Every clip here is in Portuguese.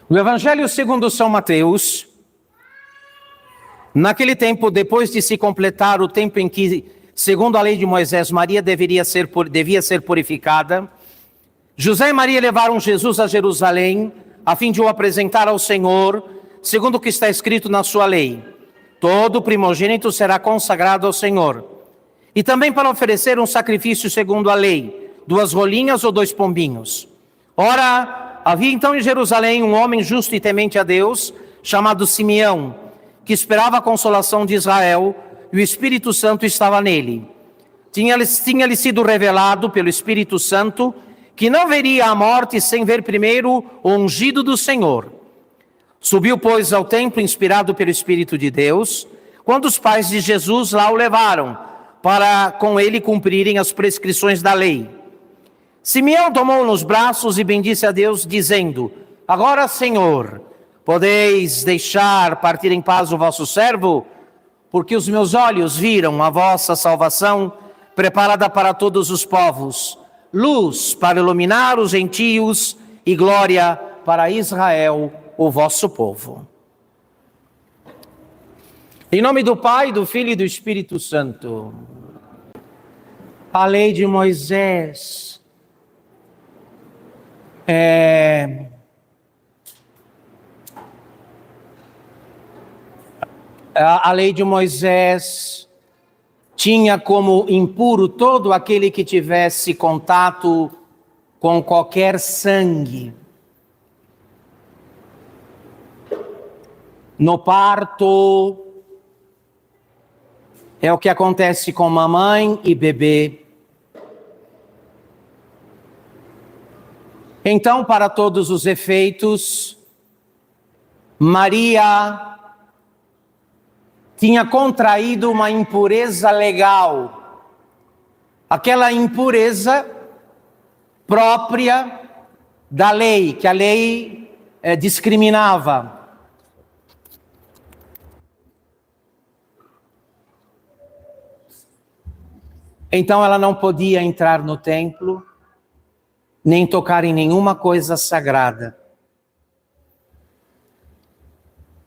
No Evangelho segundo São Mateus, naquele tempo, depois de se completar o tempo em que, segundo a lei de Moisés, Maria devia ser purificada, José e Maria levaram Jesus a Jerusalém, a fim de o apresentar ao Senhor, segundo o que está escrito na sua lei. Todo primogênito será consagrado ao Senhor. E também para oferecer um sacrifício segundo a lei, 2 rolinhas ou 2 pombinhos. Ora, havia então em Jerusalém um homem justo e temente a Deus, chamado Simeão, que esperava a consolação de Israel, e o Espírito Santo estava nele. Tinha-lhe sido revelado pelo Espírito Santo que não veria a morte sem ver primeiro o ungido do Senhor. Subiu, pois, ao templo inspirado pelo Espírito de Deus, quando os pais de Jesus lá o levaram, para com ele cumprirem as prescrições da lei. Simeão tomou-o nos braços e bendisse a Deus, dizendo: Agora, Senhor, podeis deixar partir em paz o vosso servo, porque os meus olhos viram a vossa salvação, preparada para todos os povos, luz para iluminar os gentios e glória para Israel, o vosso povo. Em nome do Pai, do Filho e do Espírito Santo. A lei de Moisés a lei de Moisés tinha como impuro todo aquele que tivesse contato com qualquer sangue. No parto, é o que acontece com mamãe e bebê. Então, para todos os efeitos, Maria tinha contraído uma impureza legal, aquela impureza própria da lei, que a lei discriminava. Então ela não podia entrar no templo, nem tocar em nenhuma coisa sagrada.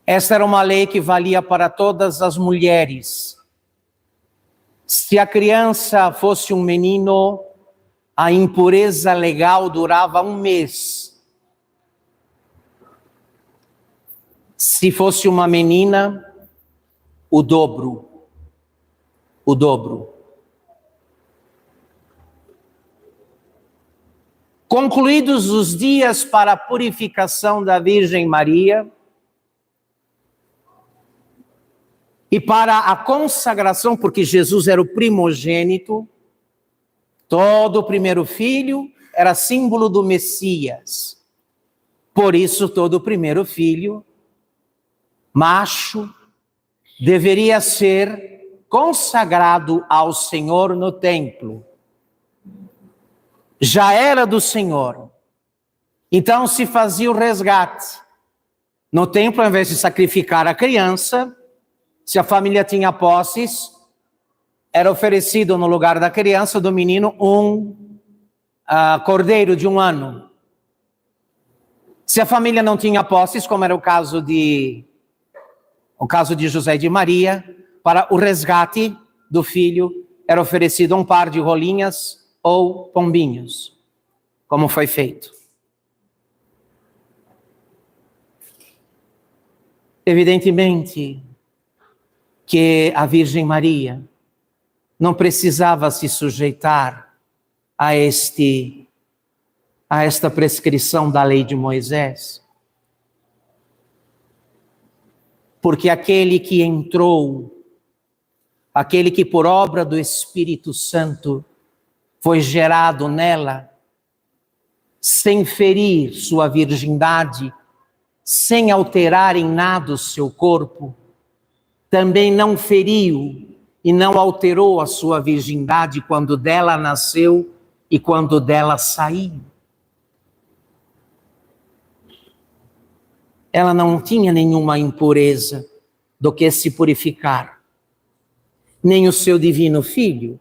Esta era uma lei que valia para todas as mulheres. Se a criança fosse um menino, a impureza legal durava 1 mês. Se fosse uma menina, o dobro. O dobro. Concluídos os dias para a purificação da Virgem Maria e para a consagração, porque Jesus era o primogênito, todo o primeiro filho era símbolo do Messias. Por isso, todo o primeiro filho, macho, deveria ser consagrado ao Senhor no templo. Já era do Senhor. Então se fazia o resgate. No templo, ao invés de sacrificar a criança, se a família tinha posses, era oferecido no lugar da criança, do menino, um cordeiro de 1 ano. Se a família não tinha posses, como era o caso de José e de Maria, para o resgate do filho, era oferecido um par de rolinhas ou pombinhos, como foi feito. Evidentemente que a Virgem Maria não precisava se sujeitar a esta prescrição da lei de Moisés, porque aquele que entrou, aquele que por obra do Espírito Santo foi gerado nela, sem ferir sua virgindade, sem alterar em nada o seu corpo, também não feriu e não alterou a sua virgindade quando dela nasceu e quando dela saiu. Ela não tinha nenhuma impureza do que se purificar, nem o seu divino filho.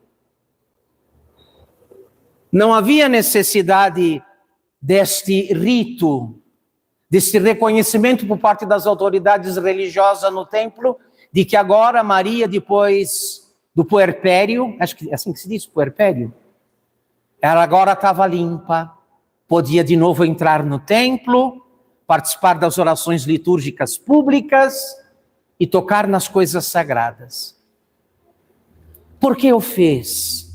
Não havia necessidade deste rito desse reconhecimento por parte das autoridades religiosas no templo, de que agora Maria, depois do puerpério, acho que é assim que se diz, puerpério, ela agora estava limpa, podia de novo entrar no templo, participar das orações litúrgicas públicas e tocar nas coisas sagradas. Por que o fez?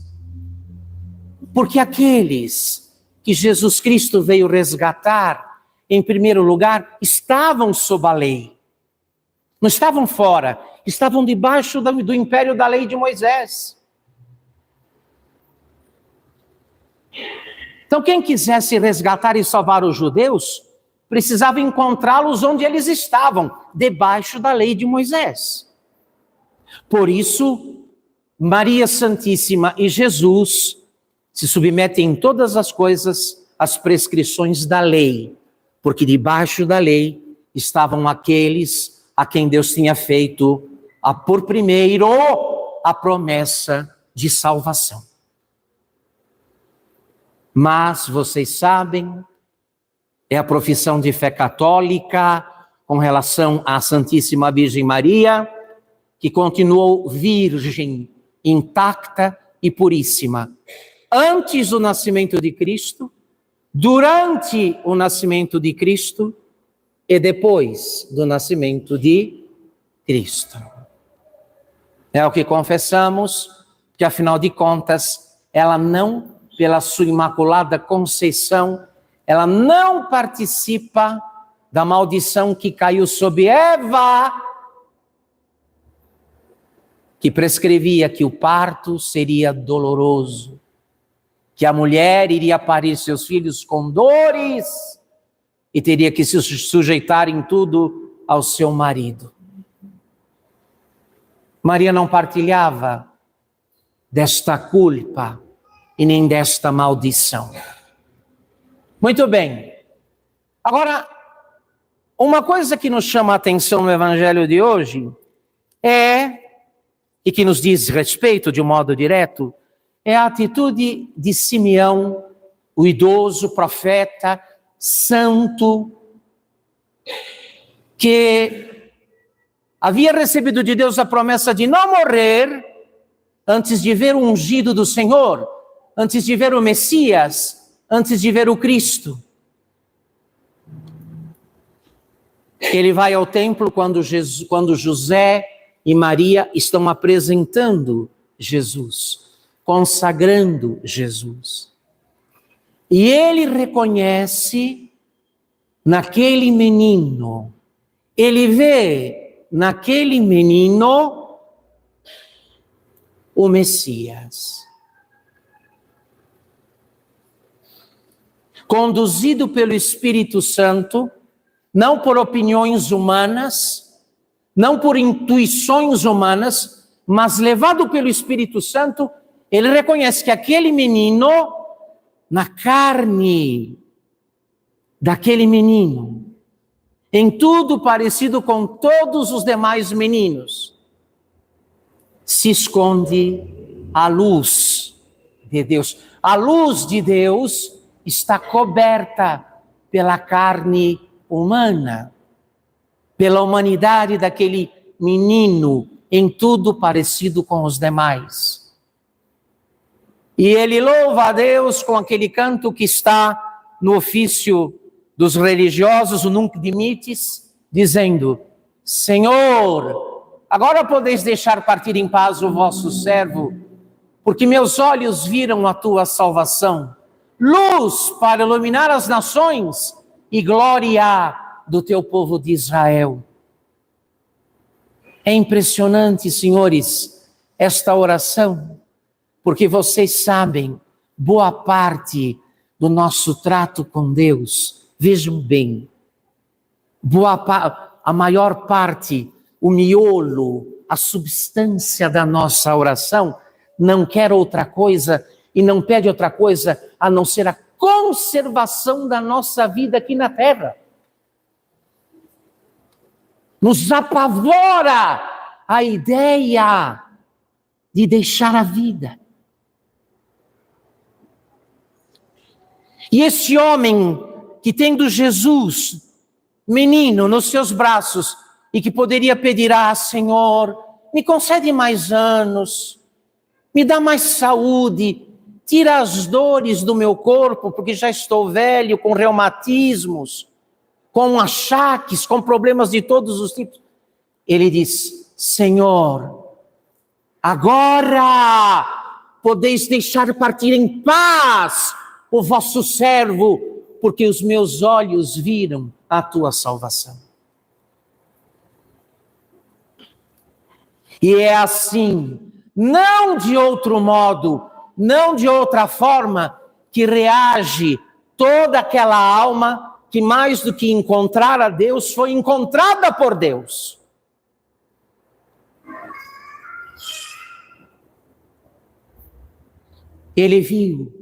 Porque aqueles que Jesus Cristo veio resgatar, em primeiro lugar, estavam sob a lei. Não estavam fora, estavam debaixo do império da lei de Moisés. Então, quem quisesse resgatar e salvar os judeus, precisava encontrá-los onde eles estavam, debaixo da lei de Moisés. Por isso, Maria Santíssima e Jesus se submetem em todas as coisas às prescrições da lei, porque debaixo da lei estavam aqueles a quem Deus tinha feito por primeiro a promessa de salvação. Mas vocês sabem, é a profissão de fé católica com relação à Santíssima Virgem Maria, que continuou virgem, intacta e puríssima, antes do nascimento de Cristo, durante o nascimento de Cristo e depois do nascimento de Cristo. É o que confessamos, que afinal de contas, ela não, pela sua imaculada conceição, ela não participa da maldição que caiu sobre Eva, que prescrevia que o parto seria doloroso, que a mulher iria parir seus filhos com dores e teria que se sujeitar em tudo ao seu marido. Maria não partilhava desta culpa e nem desta maldição. Muito bem. Agora, uma coisa que nos chama a atenção no evangelho de hoje e que nos diz respeito de um modo direto, é a atitude de Simeão, o idoso profeta, santo, que havia recebido de Deus a promessa de não morrer antes de ver o ungido do Senhor, antes de ver o Messias, antes de ver o Cristo. Ele vai ao templo quando José e Maria estão apresentando Jesus, consagrando Jesus. E ele reconhece naquele menino, ele vê naquele menino o Messias. Conduzido pelo Espírito Santo, não por opiniões humanas, não por intuições humanas, mas levado pelo Espírito Santo, ele reconhece que aquele menino, na carne daquele menino, em tudo parecido com todos os demais meninos, se esconde a luz de Deus. A luz de Deus está coberta pela carne humana, pela humanidade daquele menino, em tudo parecido com os demais. E ele louva a Deus com aquele canto que está no ofício dos religiosos, o Nunc Dimittis, dizendo: Senhor, agora podeis deixar partir em paz o vosso servo, porque meus olhos viram a tua salvação, luz para iluminar as nações e glória do teu povo de Israel. É impressionante, senhores, esta oração, porque vocês sabem, boa parte do nosso trato com Deus, vejam bem, a maior parte, o miolo, a substância da nossa oração, não quer outra coisa e não pede outra coisa a não ser a conservação da nossa vida aqui na terra. Nos apavora a ideia de deixar a vida. E esse homem que tendo Jesus menino nos seus braços e que poderia pedir: Senhor, me concede mais anos, me dá mais saúde, tira as dores do meu corpo, porque já estou velho, com reumatismos, com achaques, com problemas de todos os tipos. Ele diz: Senhor, agora podeis deixar partir em paz o vosso servo, porque os meus olhos viram a tua salvação. E é assim, não de outro modo, não de outra forma, que reage toda aquela alma que, mais do que encontrar a Deus, foi encontrada por Deus. Ele viu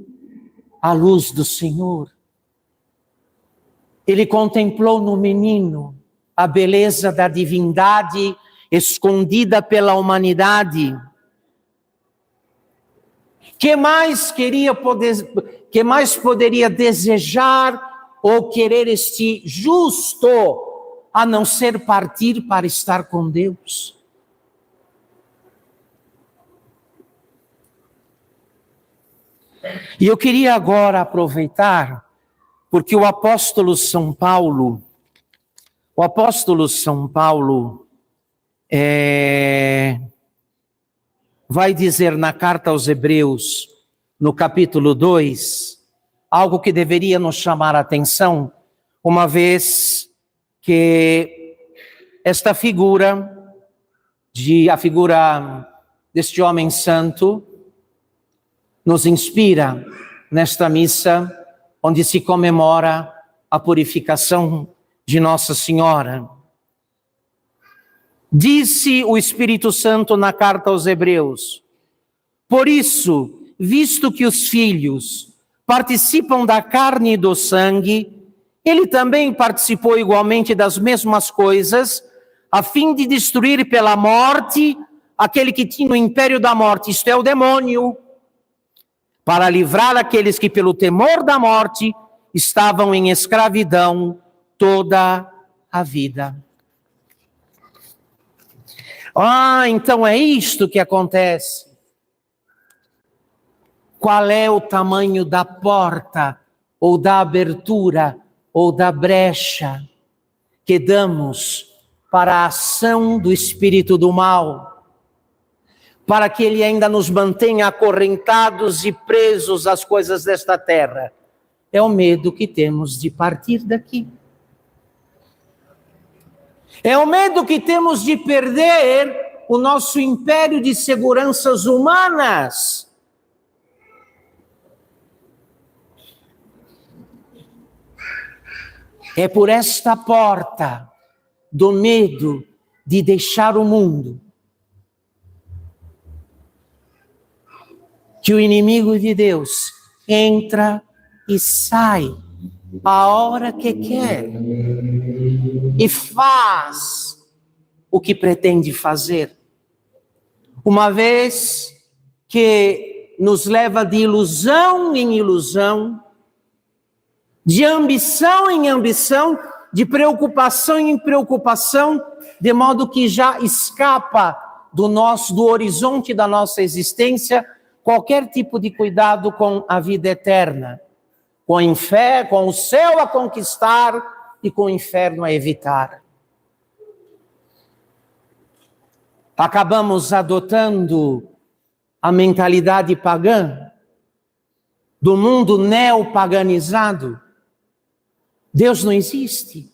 a luz do Senhor. Ele contemplou no menino a beleza da divindade escondida pela humanidade. Que mais poderia desejar ou querer este justo, a não ser partir para estar com Deus? E eu queria agora aproveitar, porque o apóstolo São Paulo vai dizer na carta aos Hebreus, no capítulo 2, algo que deveria nos chamar a atenção, uma vez que esta figura, a figura deste homem santo, nos inspira nesta missa, onde se comemora a purificação de Nossa Senhora. Disse o Espírito Santo na carta aos Hebreus: por isso, visto que os filhos participam da carne e do sangue, ele também participou igualmente das mesmas coisas, a fim de destruir pela morte aquele que tinha o império da morte, isto é, o demônio, para livrar aqueles que pelo temor da morte estavam em escravidão toda a vida. Então é isto que acontece. Qual é o tamanho da porta, ou da abertura, ou da brecha que damos para a ação do espírito do mal, para que ele ainda nos mantenha acorrentados e presos às coisas desta terra? É o medo que temos de partir daqui. É o medo que temos de perder o nosso império de seguranças humanas. É por esta porta do medo de deixar o mundo que o inimigo de Deus entra e sai a hora que quer e faz o que pretende fazer, uma vez que nos leva de ilusão em ilusão, de ambição em ambição, de preocupação em preocupação, de modo que já escapa do horizonte da nossa existência qualquer tipo de cuidado com a vida eterna, com o céu a conquistar e com o inferno a evitar. Acabamos adotando a mentalidade pagã do mundo neopaganizado. Deus não existe,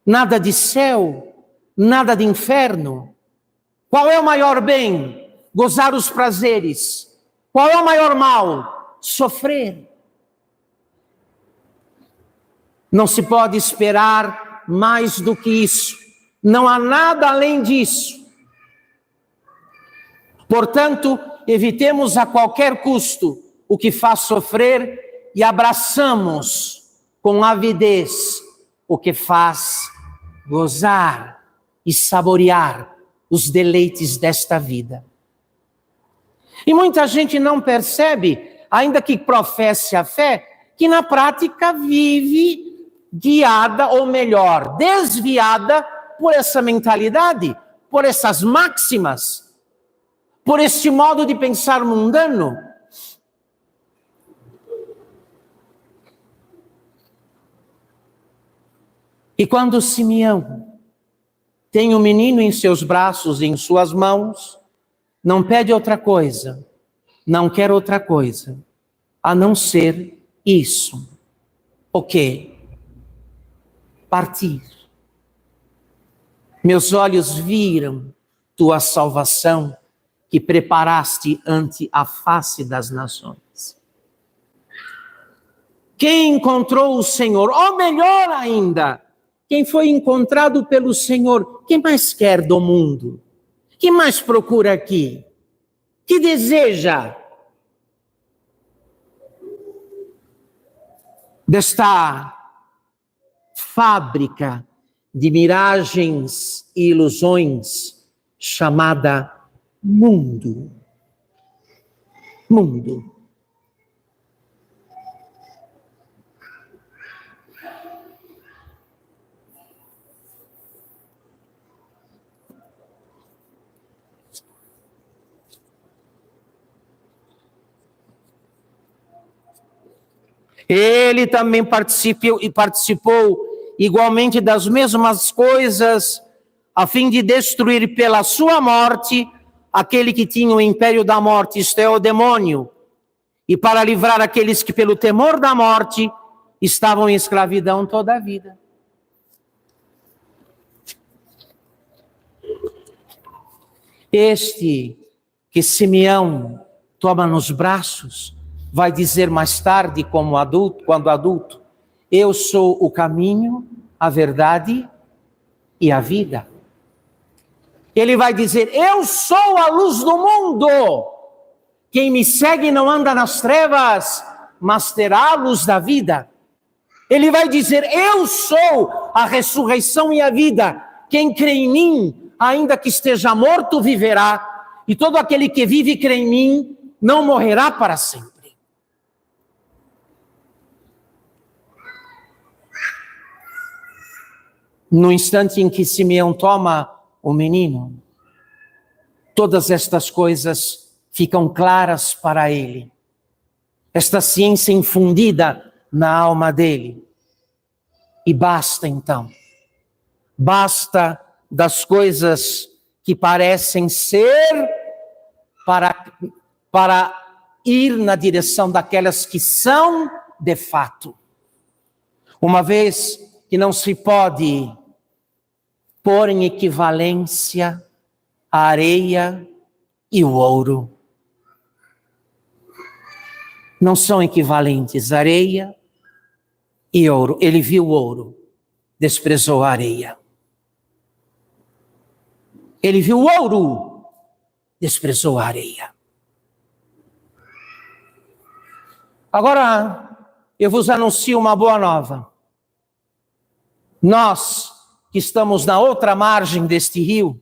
nada de céu, nada de inferno. Qual é o maior bem? Gozar os prazeres. Qual é o maior mal? Sofrer. Não se pode esperar mais do que isso. Não há nada além disso. Portanto, evitemos a qualquer custo o que faz sofrer e abraçamos com avidez o que faz gozar e saborear os deleites desta vida. E muita gente não percebe, ainda que professe a fé, que na prática vive guiada, ou melhor, desviada por essa mentalidade, por essas máximas, por este modo de pensar mundano. E quando Simeão tem o menino em seus braços, em suas mãos, não pede outra coisa, não quer outra coisa, a não ser isso. O quê? Partir. Meus olhos viram tua salvação, que preparaste ante a face das nações. Quem encontrou o Senhor, ou melhor ainda, quem foi encontrado pelo Senhor, quem mais quer do mundo? Quem mais procura aqui? Que deseja desta fábrica de miragens e ilusões chamada mundo? Mundo. Ele também participou igualmente das mesmas coisas, a fim de destruir pela sua morte aquele que tinha o império da morte, isto é, o demônio, e para livrar aqueles que pelo temor da morte estavam em escravidão toda a vida. Este que Simeão toma nos braços, vai dizer mais tarde, quando adulto, eu sou o caminho, a verdade e a vida. Ele vai dizer, eu sou a luz do mundo. Quem me segue não anda nas trevas, mas terá a luz da vida. Ele vai dizer, eu sou a ressurreição e a vida. Quem crê em mim, ainda que esteja morto, viverá. E todo aquele que vive e crê em mim, não morrerá para sempre. No instante em que Simeão toma o menino, todas estas coisas ficam claras para ele. Esta ciência infundida na alma dele. E basta então. Basta das coisas que parecem ser para ir na direção daquelas que são de fato. Uma vez que não se pode pôr em equivalência a areia e o ouro. Não são equivalentes, areia e ouro. Ele viu o ouro, desprezou a areia. Ele viu o ouro, desprezou a areia. Agora, eu vos anuncio uma boa nova. Nós, que estamos na outra margem deste rio,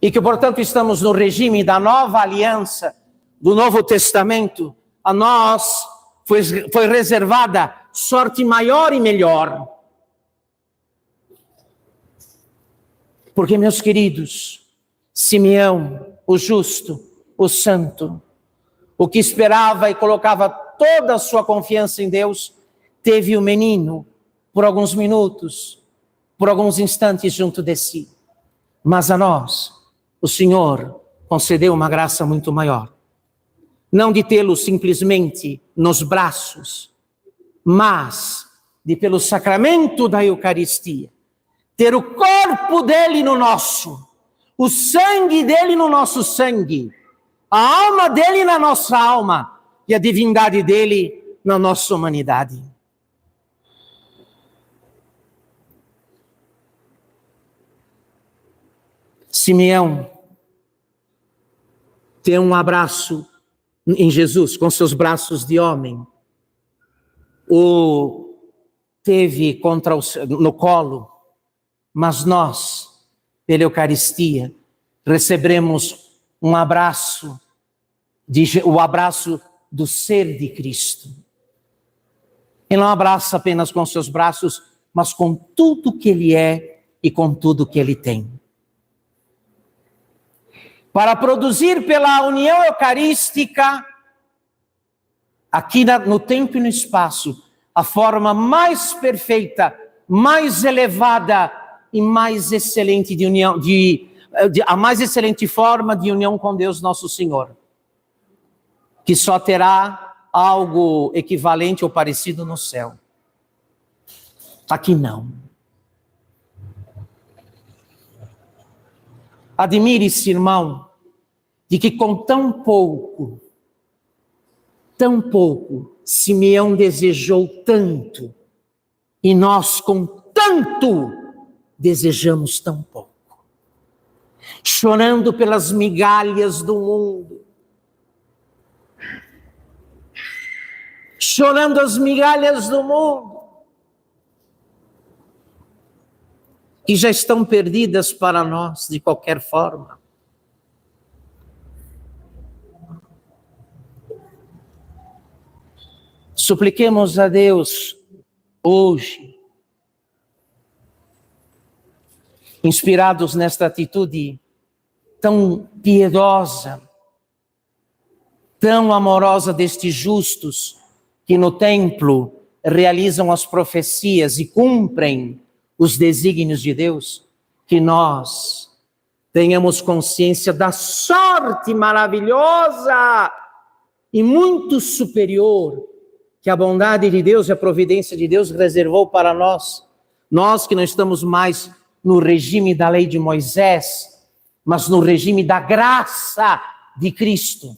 e que, portanto, estamos no regime da nova aliança, do Novo Testamento, a nós foi reservada sorte maior e melhor. Porque, meus queridos, Simeão, o justo, o santo, o que esperava e colocava toda a sua confiança em Deus, teve o menino por alguns minutos, por alguns instantes junto de si. Mas a nós, o Senhor concedeu uma graça muito maior. Não de tê-lo simplesmente nos braços, mas de, pelo sacramento da Eucaristia, ter o corpo dele no nosso, o sangue dele no nosso sangue, a alma dele na nossa alma e a divindade dele na nossa humanidade. Simeão tem um abraço em Jesus, com seus braços de homem. O teve no colo, mas nós, pela Eucaristia, receberemos um abraço, o abraço do ser de Cristo. Ele não abraça apenas com seus braços, mas com tudo que ele é e com tudo que ele tem. Para produzir pela união eucarística, aqui no tempo e no espaço, a forma mais perfeita, mais elevada e mais excelente de união, a mais excelente forma de união com Deus nosso Senhor, que só terá algo equivalente ou parecido no céu. Aqui não. Admire-se, irmão, de que com tão pouco, Simeão desejou tanto, e nós com tanto desejamos tão pouco. Chorando pelas migalhas do mundo, chorando as migalhas do mundo, que já estão perdidas para nós de qualquer forma. Supliquemos a Deus hoje, inspirados nesta atitude tão piedosa, tão amorosa destes justos, que no templo realizam as profecias e cumprem os desígnios de Deus, que nós tenhamos consciência da sorte maravilhosa e muito superior que a bondade de Deus e a providência de Deus reservou para nós. Nós que não estamos mais no regime da lei de Moisés, mas no regime da graça de Cristo.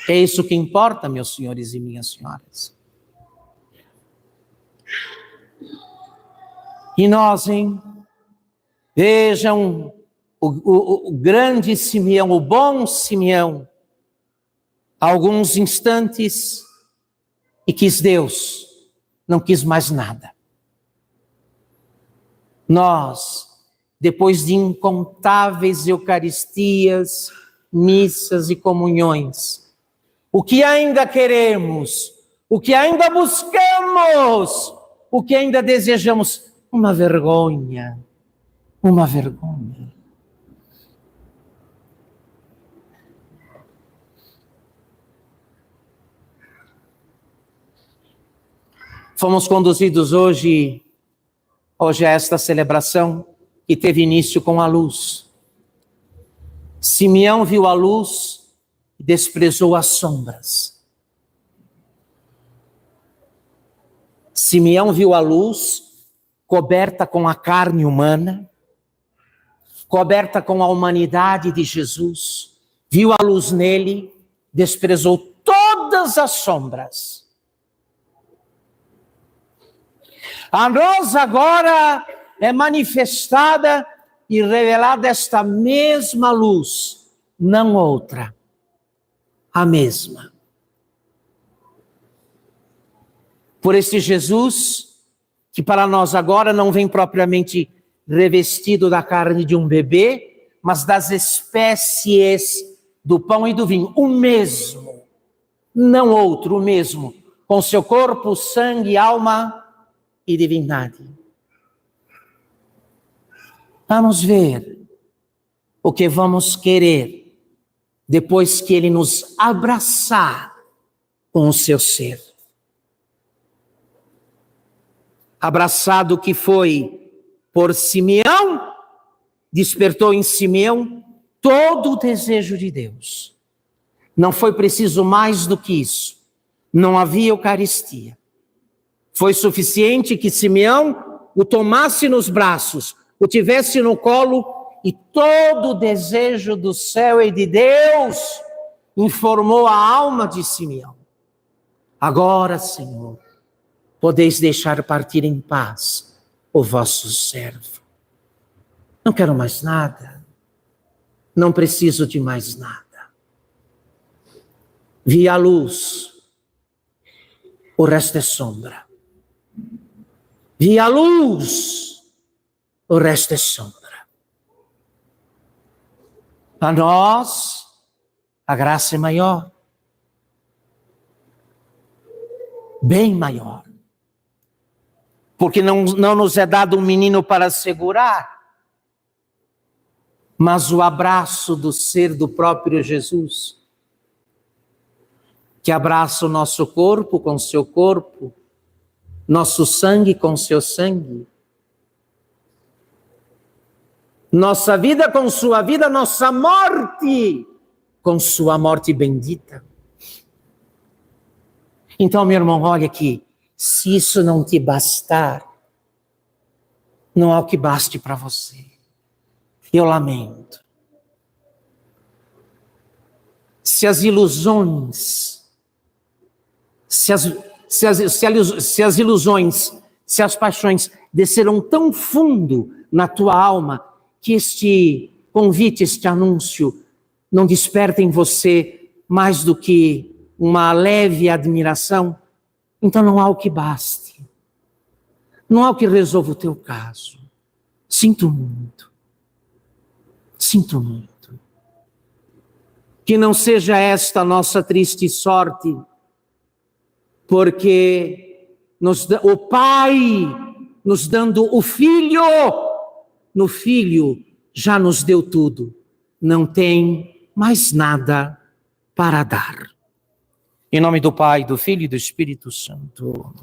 É isso que importa, meus senhores e minhas senhoras. E nós, hein? Vejam o grande Simeão, o bom Simeão, alguns instantes, e quis Deus, não quis mais nada. Nós, depois de incontáveis eucaristias, missas e comunhões, o que ainda queremos, o que ainda buscamos, o que ainda desejamos? Uma vergonha, uma vergonha. Fomos conduzidos hoje a esta celebração que teve início com a luz. Simeão viu a luz e desprezou as sombras. Simeão viu a luz coberta com a carne humana, coberta com a humanidade de Jesus, viu a luz nele, desprezou todas as sombras. A nós agora é manifestada e revelada esta mesma luz, não outra, a mesma. Por este Jesus, que para nós agora não vem propriamente revestido da carne de um bebê, mas das espécies do pão e do vinho, o mesmo, não outro, o mesmo, com seu corpo, sangue, alma e divindade. Vamos ver o que vamos querer depois que ele nos abraçar com o seu ser. Abraçado que foi por Simeão, despertou em Simeão todo o desejo de Deus. Não foi preciso mais do que isso. Não havia Eucaristia. Foi suficiente que Simeão o tomasse nos braços, o tivesse no colo, e todo o desejo do céu e de Deus informou a alma de Simeão. Agora, Senhor, podeis deixar partir em paz o vosso servo. Não quero mais nada. Não preciso de mais nada. Vi a luz, o resto é sombra. Vi a luz, o resto é sombra. A nós, A graça é maior. Bem maior. Porque não nos é dado um menino para segurar, mas o abraço do ser do próprio Jesus, que abraça o nosso corpo com seu corpo, nosso sangue com seu sangue, nossa vida com sua vida, nossa morte com sua morte bendita. Então, meu irmão, olha aqui, se isso não te bastar, não há o que baste para você. Eu lamento. Se as ilusões, se as paixões desceram tão fundo na tua alma, que este convite, este anúncio, não desperta em você mais do que uma leve admiração, então não há o que baste. Não há o que resolva o teu caso. Sinto muito. Sinto muito. Que não seja esta a nossa triste sorte, porque o Pai nos dando o Filho, no Filho já nos deu tudo. Não tem mais nada para dar. Em nome do Pai, do Filho e do Espírito Santo.